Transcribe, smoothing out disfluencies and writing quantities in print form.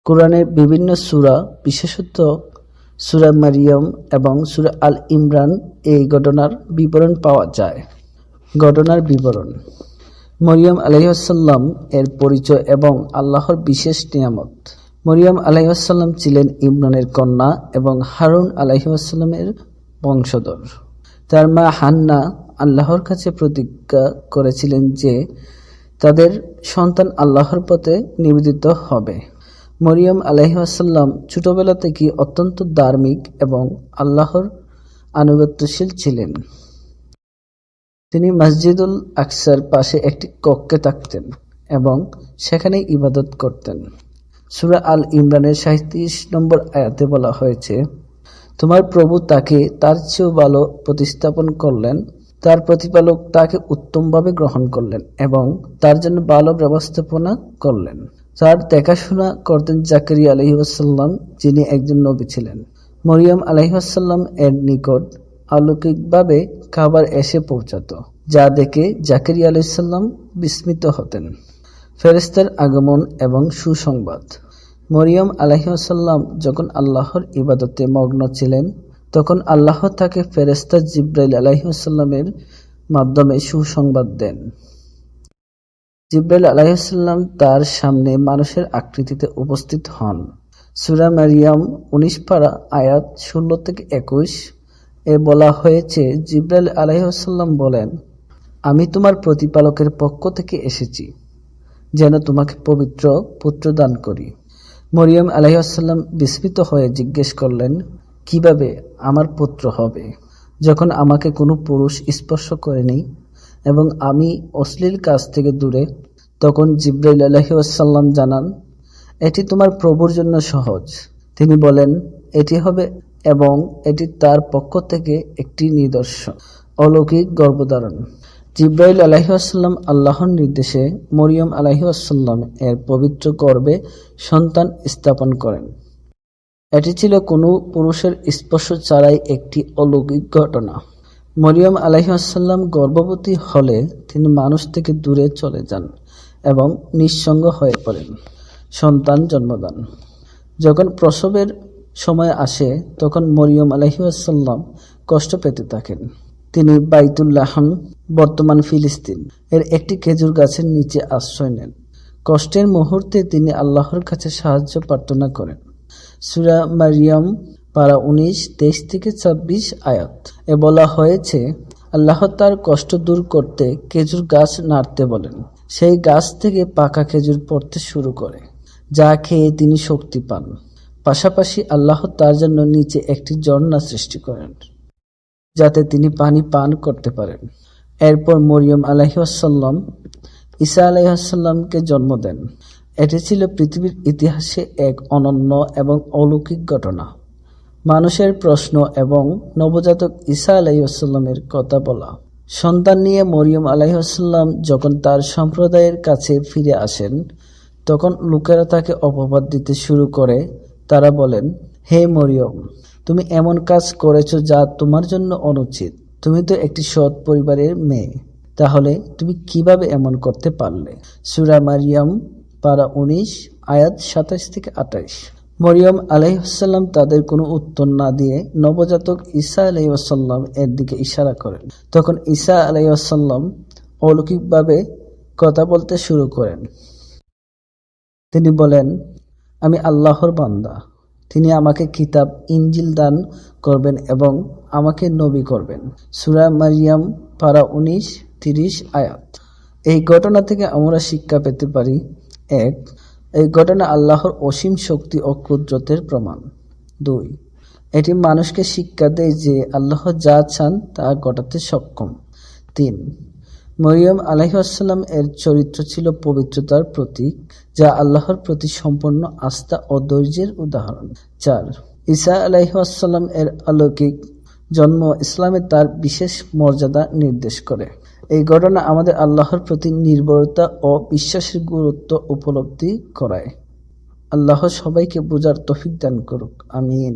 কোরআনের বিভিন্ন সূরা, বিশেষত সূরা মারিয়াম এবং সূরা আল ইমরান এই ঘটনার বিবরণ পাওয়া যায়। ঘটনার বিবরণ: মরিয়ম আলাইহিসসালাম এর পরিচয় এবং আল্লাহর বিশেষ নিয়ামত। মরিয়ম আলাইহিসসালাম ছিলেন ইমরানের কন্যা এবং হারুন আলাইহিসসালামের বংশধর। তার মা হান্না আল্লাহর কাছে প্রতিজ্ঞা করেছিলেন যে তাদের সন্তান আল্লাহর পথে নিবেদিত হবে। মরিয়ম আলাইহিসসালাম ছোটবেলা থেকেই অত্যন্ত ধার্মিক এবং আল্লাহর আনুগত্যশীল ছিলেন। তিনি মসজিদুল আকসার পাশে একটি কক্ষে থাকতেন এবং সেখানেই ইবাদত করতেন। সূরা আল ইমরানের 37 নম্বর আয়াতে বলা হয়েছে, তোমার প্রভু তাকে তার চেয়েও ভালো প্রতিস্থাপন করলেন, তার প্রতিপালক তাকে উত্তমভাবে গ্রহণ করলেন এবং তার জন্য ভালো ব্যবস্থাপনা করলেন। তার দেখাশোনা করতেন জাকারিয়া আলাইহিসসালাম, যিনি একজন নবী ছিলেন। মরিয়ম আলাইহিসসালাম এর নিকট অলৌকিকভাবে খাবার এসে পৌঁছত, যা দেখে জাকারিয়া আলাইহিসসালাম বিস্মিত হতেন। ফেরেশতার আগমন এবং সুসংবাদ: মরিয়ম আলাইহিসসালাম যখন আল্লাহর ইবাদতে মগ্ন ছিলেন, তখন আল্লাহ তাকে ফেরেশতা জিবরাইল আলাইহিসসালামের মাধ্যমে সুসংবাদ দেন। জিবরাইল আলাইহিসসালাম তার সামনে মানুষের আকৃতিতে উপস্থিত হন। সূরা মারিয়াম 19 পারা আয়াত 16-21 এ বলা হয়েছে, জিবরাইল আলাইহিসসালাম বলেন, আমি তোমার প্রতিপালকের পক্ষ থেকে এসেছি যেন তোমাকে পবিত্র পুত্র দান করি। মরিয়ম আলাইহিসসালাম বিস্মিত হয়ে জিজ্ঞেস করলেন, কিভাবে আমার পুত্র হবে যখন আমাকে কোনো পুরুষ স্পর্শ করেনি এবং আমি অশ্লীল কাজ থেকে দূরে? তখন জিবরাইল আলাইহিসসালাম জানান, এটি তোমার প্রভুর জন্য সহজ। তিনি বলেন, এটি হবে এবং এটি তার পক্ষ থেকে একটি নিদর্শন, অলৌকিক গর্ভধারণ। জিবরাইল আলাইহিসসালাম আল্লাহর নির্দেশে মরিয়ম আলাইহিসসালাম এর পবিত্র গর্ভে সন্তান স্থাপন করেন। এটি ছিল কোনো পুরুষের স্পর্শ ছাড়াই একটি অলৌকিক ঘটনা। মরিয়ম আলাইহিসসালাম গর্ভবতী হলে তিনি মানুষ থেকে দূরে চলে যান এবং নিঃসঙ্গ হয়ে পড়েন। সন্তান জন্মদান: যখন প্রসবের সময় আসে তখন মরিয়ম আলাইহিসসালাম কষ্ট পেতে থাকেন। তিনি বাইতুল লাহম, বর্তমান ফিলিস্তিন এর একটি খেজুর গাছের নিচে আশ্রয় নেন। কষ্টের মুহূর্তে তিনি আল্লাহর কাছে সাহায্য প্রার্থনা করেন। সূরা মারিয়াম পারা 19 23-26 আয়াত এ বলা হয়েছে, আল্লাহ তার কষ্ট দূর করতে খেজুর গাছ নাড়তে বলেন। সেই গাছ থেকে পাকা খেজুর পড়তে শুরু করে, যা খেয়ে তিনি শক্তি পান। পাশাপাশি আল্লাহ তার জন্য নিচে একটি ঝর্ণা সৃষ্টি করেন যাতে তিনি পানি পান করতে পারেন। এরপর মরিয়ম আলাইহিসসালাম ঈসা আলাইহিসসালামকে জন্ম দেন। এটি ছিল পৃথিবীর ইতিহাসে এক অনন্য এবং অলৌকিক ঘটনা। মানুষের প্রশ্ন এবং নবজাতক ঈসা আলাইহিসসালামের কথা বলা। সন্তান নিয়ে মরিয়ম আলাইহিসসালাম যখন তার সম্প্রদায়ের কাছে ফিরে আসেন, তখন লোকেরা তাকে অপবাদ দিতে শুরু করে। তারা বলেন, হে মরিয়ম, তুমি এমন কাজ করেছ যা তোমার জন্য অনুচিত। তুমি তো একটি সৎ পরিবারের মেয়ে, তাহলে তুমি কিভাবে এমন করতে পারলে? সূরা মারিয়াম পারা 19 আয়াত 27-28। মরিয়ম আলাইহিসসালাম তাদের কোনো উত্তর না দিয়ে নবজাতক ঈসা আলাইহিসসালাম এর দিকে ইশারা করেন। তখন ঈসা আলাইহিসসালাম অলৌকিকভাবে কথা বলতে শুরু করেন। তিনি বলেন, আমি আল্লাহর বান্দা। তিনি আমাকে কিতাব ইনজিল দান করবেন এবং আমাকে নবী করবেন। সূরা মারিয়াম পারা 19-30 আয়াত। এই ঘটনা থেকে আমরা শিক্ষা পেতে পারি: 1. এই ঘটনা আল্লাহর অসীম শক্তি ও কুদরতের প্রমাণ। 2. এটি মানুষকে শিক্ষা দেয় যে আল্লাহ যা চান তা ঘটাতে সক্ষম। 3. মরিয়ম আলাইহিসসালাম এর চরিত্র ছিল পবিত্রতার প্রতীক, যা আল্লাহর প্রতি সম্পূর্ণ আস্থা ও ধৈর্যের উদাহরণ। 4. ঈসা আলাইহিসসালাম এর অলৌকিক জন্ম ইসলামে তার বিশেষ মর্যাদা নির্দেশ করে। এই ঘটনা আমাদের আল্লাহর প্রতি নির্ভরতা ও বিশ্বাসের গুরুত্ব উপলব্ধি করায়। আল্লাহ সবাইকে বোঝার তৌফিক দান করুক। আমিন।